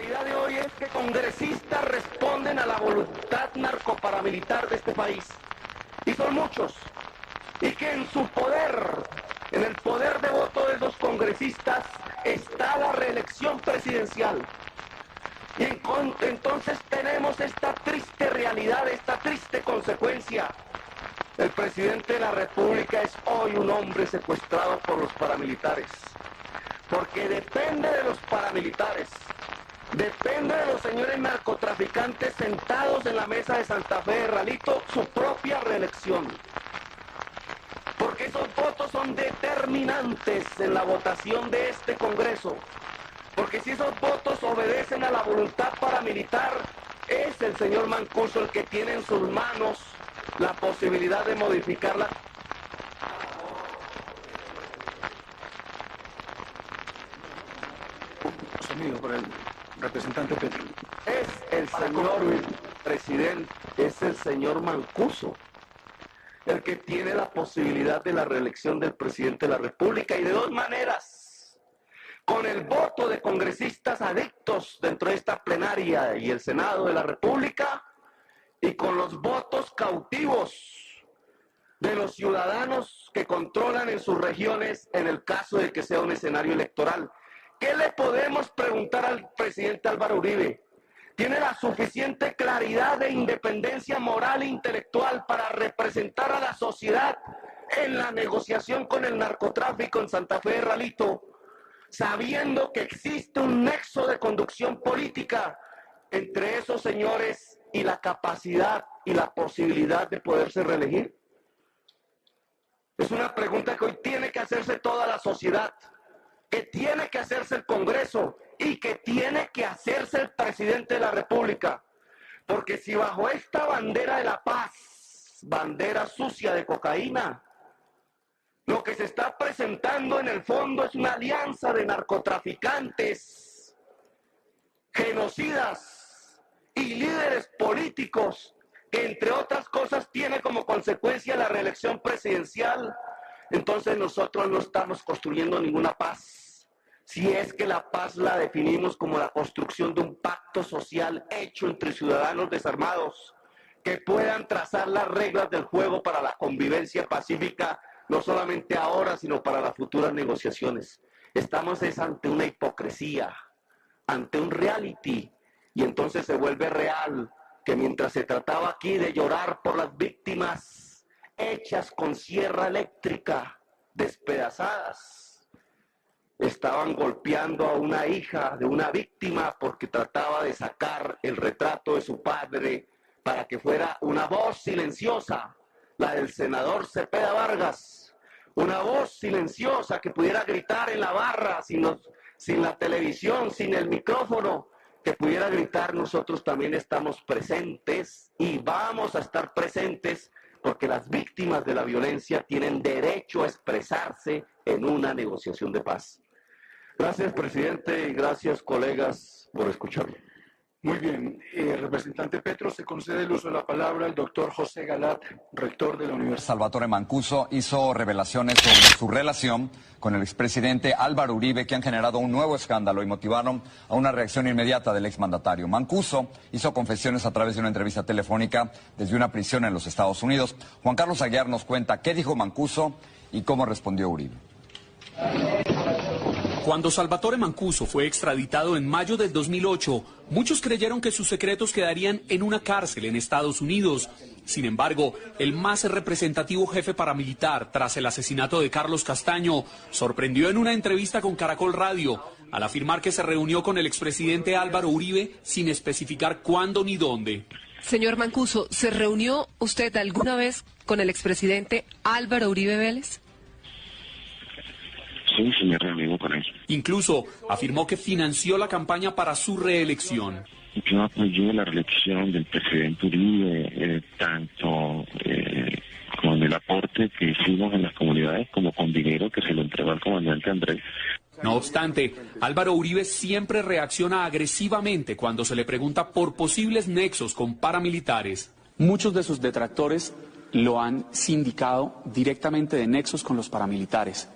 realidad de hoy es que congresistas responden a la voluntad narcoparamilitar de este país. Y son muchos. Y que en su poder, en el poder de voto de esos congresistas, está la reelección presidencial. Y entonces tenemos esta triste realidad, esta triste consecuencia. El presidente de la República es hoy un hombre secuestrado por los paramilitares. Porque depende de los paramilitares, depende de los señores narcotraficantes sentados en la mesa de Santa Fe de Ralito su propia reelección. Porque esos votos son determinantes en la votación de este Congreso. Porque si esos votos obedecen a la voluntad paramilitar, es el señor Mancuso el que tiene en sus manos la posibilidad de modificarla. Sonido por el representante Petro. Es el señor presidente, es el señor Mancuso el que tiene la posibilidad de la reelección del presidente de la República, y de dos maneras: con el voto de congresistas adictos dentro de esta plenaria y el Senado de la República, y con los votos cautivos de los ciudadanos que controlan en sus regiones en el caso de que sea un escenario electoral. ¿Qué le podemos preguntar al presidente Álvaro Uribe? ¿Tiene la suficiente claridad e independencia moral e intelectual para representar a la sociedad en la negociación con el narcotráfico en Santa Fe de Ralito, sabiendo que existe un nexo de conducción política entre esos señores y la capacidad y la posibilidad de poderse reelegir? Es una pregunta que hoy tiene que hacerse toda la sociedad, que tiene que hacerse el Congreso y que tiene que hacerse el presidente de la República. Porque si bajo esta bandera de la paz, bandera sucia de cocaína, lo que se está presentando en el fondo es una alianza de narcotraficantes, genocidas y líderes políticos que, entre otras cosas, tiene como consecuencia la reelección presidencial, entonces nosotros no estamos construyendo ninguna paz. Si es que la paz la definimos como la construcción de un pacto social hecho entre ciudadanos desarmados que puedan trazar las reglas del juego para la convivencia pacífica, no solamente ahora, sino para las futuras negociaciones. Estamos ante una hipocresía, ante un reality, y entonces se vuelve real que mientras se trataba aquí de llorar por las víctimas hechas con sierra eléctrica, despedazadas, estaban golpeando a una hija de una víctima porque trataba de sacar el retrato de su padre para que fuera una voz silenciosa, la del senador Cepeda Vargas, una voz silenciosa que pudiera gritar en la barra, sin la televisión, sin el micrófono, que pudiera gritar: nosotros también estamos presentes y vamos a estar presentes, porque las víctimas de la violencia tienen derecho a expresarse en una negociación de paz. Gracias, presidente, y gracias, colegas, por escucharme. Muy bien. Representante Petro, se concede el uso de la palabra al doctor José Galat, rector de la Universidad. Salvatore Mancuso hizo revelaciones sobre su relación con el expresidente Álvaro Uribe, que han generado un nuevo escándalo y motivaron a una reacción inmediata del exmandatario. Mancuso hizo confesiones a través de una entrevista telefónica desde una prisión en los Estados Unidos. Juan Carlos Aguiar nos cuenta qué dijo Mancuso y cómo respondió Uribe. Cuando Salvatore Mancuso fue extraditado en mayo del 2008, muchos creyeron que sus secretos quedarían en una cárcel en Estados Unidos. Sin embargo, el más representativo jefe paramilitar tras el asesinato de Carlos Castaño sorprendió en una entrevista con Caracol Radio al afirmar que se reunió con el expresidente Álvaro Uribe sin especificar cuándo ni dónde. Señor Mancuso, ¿se reunió usted alguna vez con el expresidente Álvaro Uribe Vélez? Sí, me reuní con él. Incluso afirmó que financió la campaña para su reelección. Yo apoyé la reelección del presidente Uribe, tanto con el aporte que hicimos en las comunidades como con dinero que se lo entregó al comandante Andrés. No obstante, Álvaro Uribe siempre reacciona agresivamente cuando se le pregunta por posibles nexos con paramilitares. Muchos de sus detractores lo han sindicado directamente de nexos con los paramilitares.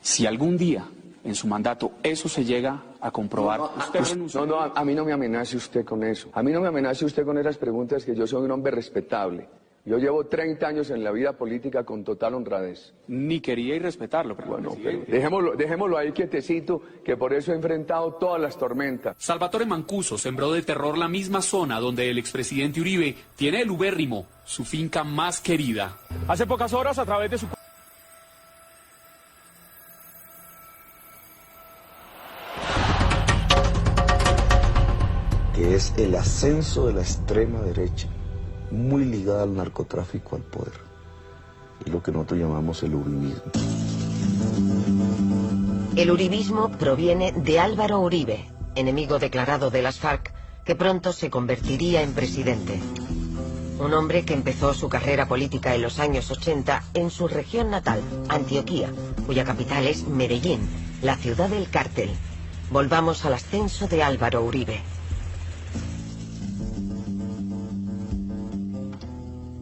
Si algún día en su mandato eso se llega a comprobar. No, a mí no me amenace usted con eso. A mí no me amenace usted con esas preguntas, que yo soy un hombre respetable. Yo llevo 30 años en la vida política con total honradez. Ni quería irrespetarlo, pero bueno, pero dejémoslo ahí quietecito, que por eso he enfrentado todas las tormentas. Salvatore Mancuso sembró de terror la misma zona donde el expresidente Uribe tiene el ubérrimo, su finca más querida. Hace pocas horas, a través de su... que es el ascenso de la extrema derecha, muy ligada al narcotráfico, al poder, y lo que nosotros llamamos el uribismo. El uribismo proviene de Álvaro Uribe, enemigo declarado de las FARC, que pronto se convertiría en presidente. Un hombre que empezó su carrera política en los años 80 en su región natal, Antioquía, cuya capital es Medellín, la ciudad del cártel. Volvamos al ascenso de Álvaro Uribe.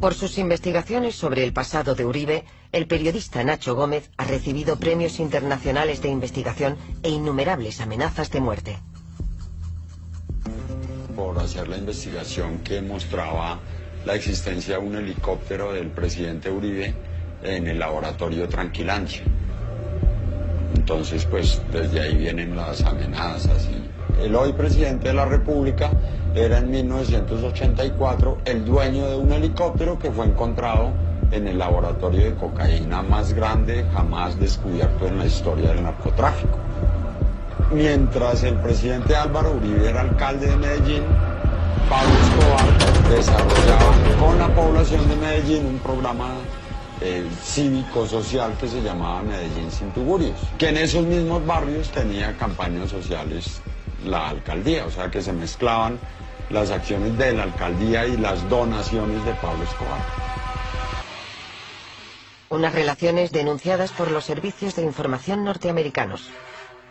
Por sus investigaciones sobre el pasado de Uribe, el periodista Nacho Gómez ha recibido premios internacionales de investigación e innumerables amenazas de muerte. Por hacer la investigación que mostraba la existencia de un helicóptero del presidente Uribe en el laboratorio Tranquilandia. Entonces, pues, desde ahí vienen las amenazas. El hoy presidente de la República era en 1984 el dueño de un helicóptero que fue encontrado en el laboratorio de cocaína más grande jamás descubierto en la historia del narcotráfico. Mientras el presidente Álvaro Uribe era alcalde de Medellín, Pablo Escobar desarrollaba con la población de Medellín un programa cívico-social que se llamaba Medellín sin tugurios, que en esos mismos barrios tenía campañas sociales la alcaldía, o sea que se mezclaban las acciones de la alcaldía y las donaciones de Pablo Escobar. Unas relaciones denunciadas por los servicios de información norteamericanos.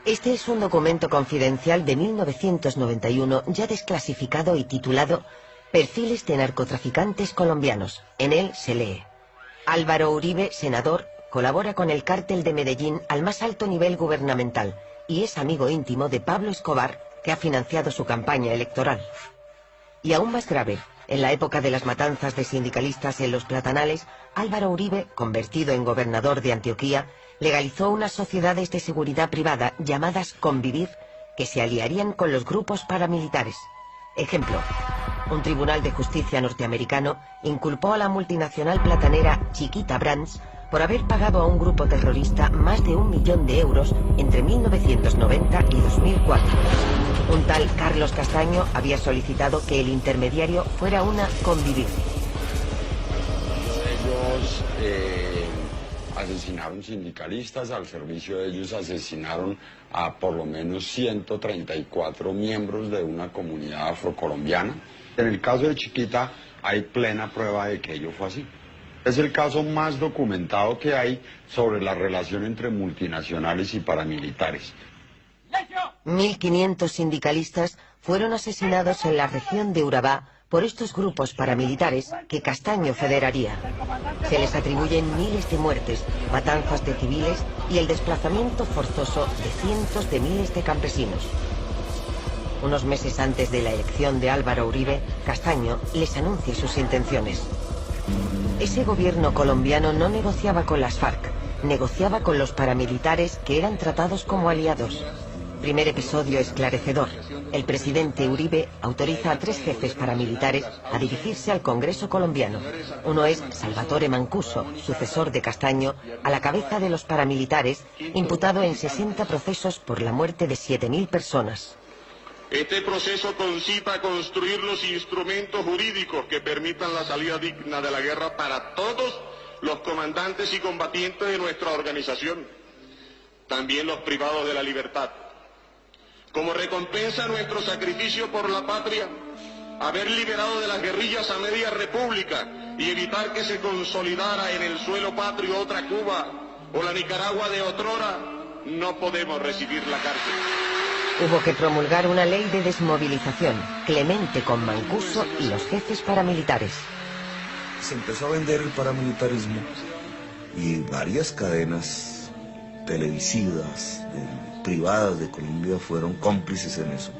Este es un documento confidencial de 1991 ya desclasificado y titulado Perfiles de narcotraficantes colombianos. En él se lee: Álvaro Uribe, senador, colabora con el cártel de Medellín al más alto nivel gubernamental y es amigo íntimo de Pablo Escobar, que ha financiado su campaña electoral. Y aún más grave, en la época de las matanzas de sindicalistas en Los Platanales, Álvaro Uribe, convertido en gobernador de Antioquía, legalizó unas sociedades de seguridad privada llamadas Convivir, que se aliarían con los grupos paramilitares. Ejemplo: un tribunal de justicia norteamericano inculpó a la multinacional platanera Chiquita Brands por haber pagado a un grupo terrorista más de 1 millón de euros entre 1990 y 2004. Un tal Carlos Castaño había solicitado que el intermediario fuera una Convivir. Ellos asesinaron sindicalistas, al servicio de ellos asesinaron a por lo menos 134 miembros de una comunidad afrocolombiana. En el caso de Chiquita hay plena prueba de que ello fue así. Es el caso más documentado que hay sobre la relación entre multinacionales y paramilitares. 1.500 sindicalistas fueron asesinados en la región de Urabá por estos grupos paramilitares que Castaño federaría. Se les atribuyen miles de muertes, matanzas de civiles y el desplazamiento forzoso de cientos de miles de campesinos. Unos meses antes de la elección de Álvaro Uribe, Castaño les anuncia sus intenciones. Ese gobierno colombiano no negociaba con las FARC, negociaba con los paramilitares que eran tratados como aliados. Primer episodio esclarecedor. El presidente Uribe autoriza a 3 jefes paramilitares a dirigirse al Congreso colombiano. Uno es Salvatore Mancuso, sucesor de Castaño, a la cabeza de los paramilitares, imputado en 60 procesos por la muerte de 7.000 personas. Este proceso concita a construir los instrumentos jurídicos que permitan la salida digna de la guerra para todos los comandantes y combatientes de nuestra organización, también los privados de la libertad. Como recompensa a nuestro sacrificio por la patria, haber liberado de las guerrillas a media república y evitar que se consolidara en el suelo patrio otra Cuba o la Nicaragua de otrora, no podemos recibir la cárcel. Hubo que promulgar una ley de desmovilización, clemente con Mancuso y los jefes paramilitares. Se empezó a vender el paramilitarismo y varias cadenas televisivas, privadas de Colombia fueron cómplices en eso.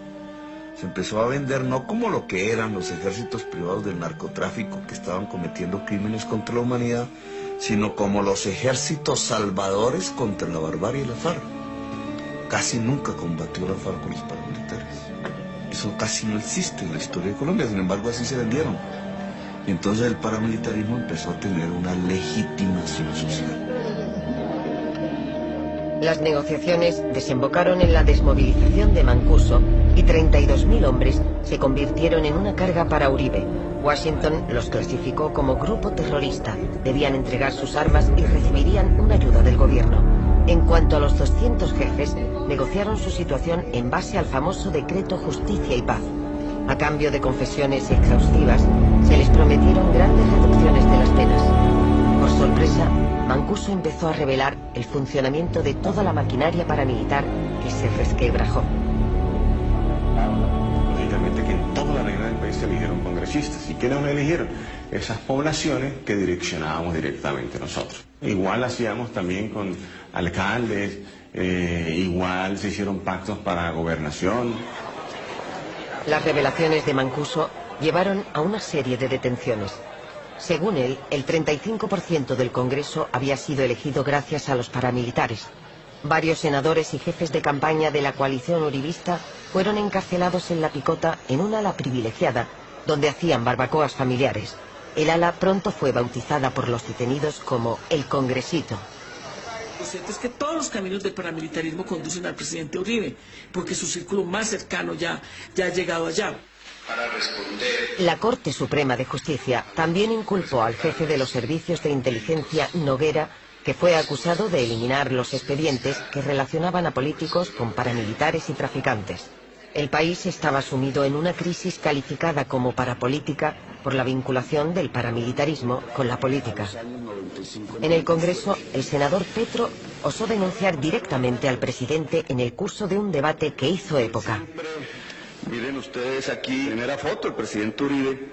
Se empezó a vender no como lo que eran los ejércitos privados del narcotráfico que estaban cometiendo crímenes contra la humanidad, sino como los ejércitos salvadores contra la barbarie y la FARC. Casi nunca combatió la FARC con los paramilitares. Eso casi no existe en la historia de Colombia, sin embargo así se vendieron. Y entonces el paramilitarismo empezó a tener una legitimación social. Las negociaciones desembocaron en la desmovilización de Mancuso y 32.000 hombres se convirtieron en una carga para Uribe. Washington los clasificó como grupo terrorista, debían entregar sus armas y recibirían una ayuda del gobierno. En cuanto a los 200 jefes, negociaron su situación en base al famoso decreto Justicia y Paz. A cambio de confesiones exhaustivas, se les prometieron grandes reducciones de las penas. Por sorpresa, Mancuso empezó a revelar el funcionamiento de toda la maquinaria paramilitar que se resquebrajó. Lógicamente que en toda la región del país se eligieron congresistas. ¿Y quiénes nos eligieron? Esas poblaciones que direccionábamos directamente nosotros. Igual hacíamos también con alcaldes, igual se hicieron pactos para gobernación. Las revelaciones de Mancuso llevaron a una serie de detenciones. Según él, el 35% del Congreso había sido elegido gracias a los paramilitares. Varios senadores y jefes de campaña de la coalición uribista fueron encarcelados en La Picota en un ala privilegiada, donde hacían barbacoas familiares. El ala pronto fue bautizada por los detenidos como el Congresito. Lo cierto es que todos los caminos del paramilitarismo conducen al presidente Uribe, porque su círculo más cercano ya ha llegado allá. La Corte Suprema de Justicia también inculpó al jefe de los servicios de inteligencia, Noguera, que fue acusado de eliminar los expedientes que relacionaban a políticos con paramilitares y traficantes. El país estaba sumido en una crisis calificada como parapolítica por la vinculación del paramilitarismo con la política. En el Congreso, el senador Petro osó denunciar directamente al presidente en el curso de un debate que hizo época. Miren ustedes aquí, primera foto, el presidente Uribe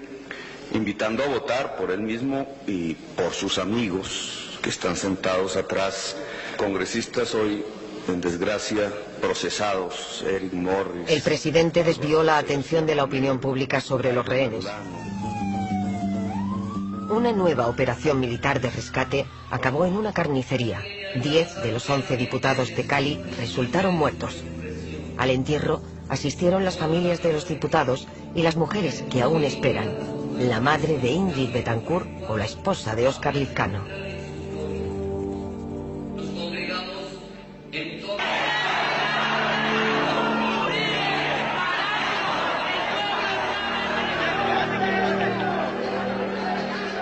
invitando a votar por él mismo y por sus amigos que están sentados atrás, congresistas hoy en desgracia, procesados, Eric Morris. El presidente desvió la atención de la opinión pública sobre los rehenes. Una nueva operación militar de rescate acabó en una carnicería. 10 de los 11 diputados de Cali resultaron muertos. Al entierro asistieron las familias de los diputados y las mujeres que aún esperan, la madre de Ingrid Betancourt o la esposa de Óscar Lizcano.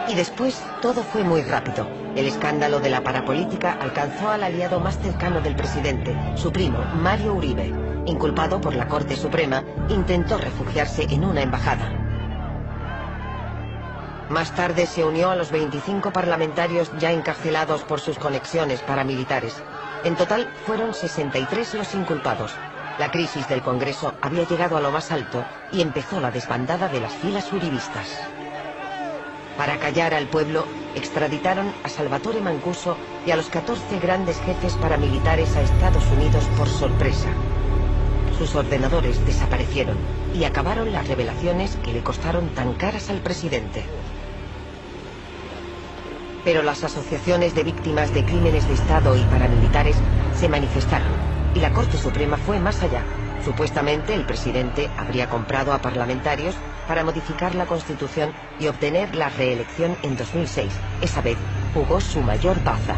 Y después todo fue muy rápido. El escándalo de la parapolítica alcanzó al aliado más cercano del presidente, su primo, Mario Uribe. Inculpado por la Corte Suprema, intentó refugiarse en una embajada. Más tarde se unió a los 25 parlamentarios ya encarcelados por sus conexiones paramilitares. En total fueron 63 los inculpados. La crisis del Congreso había llegado a lo más alto y empezó la desbandada de las filas uribistas. Para callar al pueblo, extraditaron a Salvatore Mancuso y a los 14 grandes jefes paramilitares a Estados Unidos por sorpresa. Sus ordenadores desaparecieron y acabaron las revelaciones que le costaron tan caras al presidente. Pero las asociaciones de víctimas de crímenes de Estado y paramilitares se manifestaron y la Corte Suprema fue más allá. Supuestamente el presidente habría comprado a parlamentarios para modificar la Constitución y obtener la reelección en 2006. Esa vez jugó su mayor baza.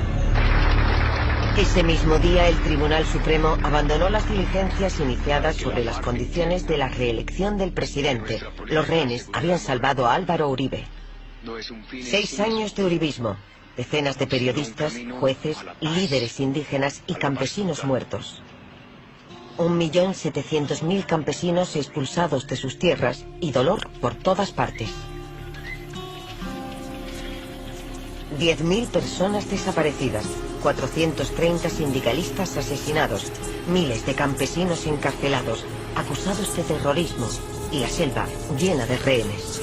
Ese mismo día el Tribunal Supremo abandonó las diligencias iniciadas sobre las condiciones de la reelección del presidente. Los rehenes habían salvado a Álvaro Uribe. 6 años de uribismo, decenas de periodistas, jueces, líderes indígenas y campesinos muertos. 1.700.000 campesinos expulsados de sus tierras y dolor por todas partes. 10.000 personas desaparecidas, 430 sindicalistas asesinados, miles de campesinos encarcelados, acusados de terrorismo y la selva llena de rehenes.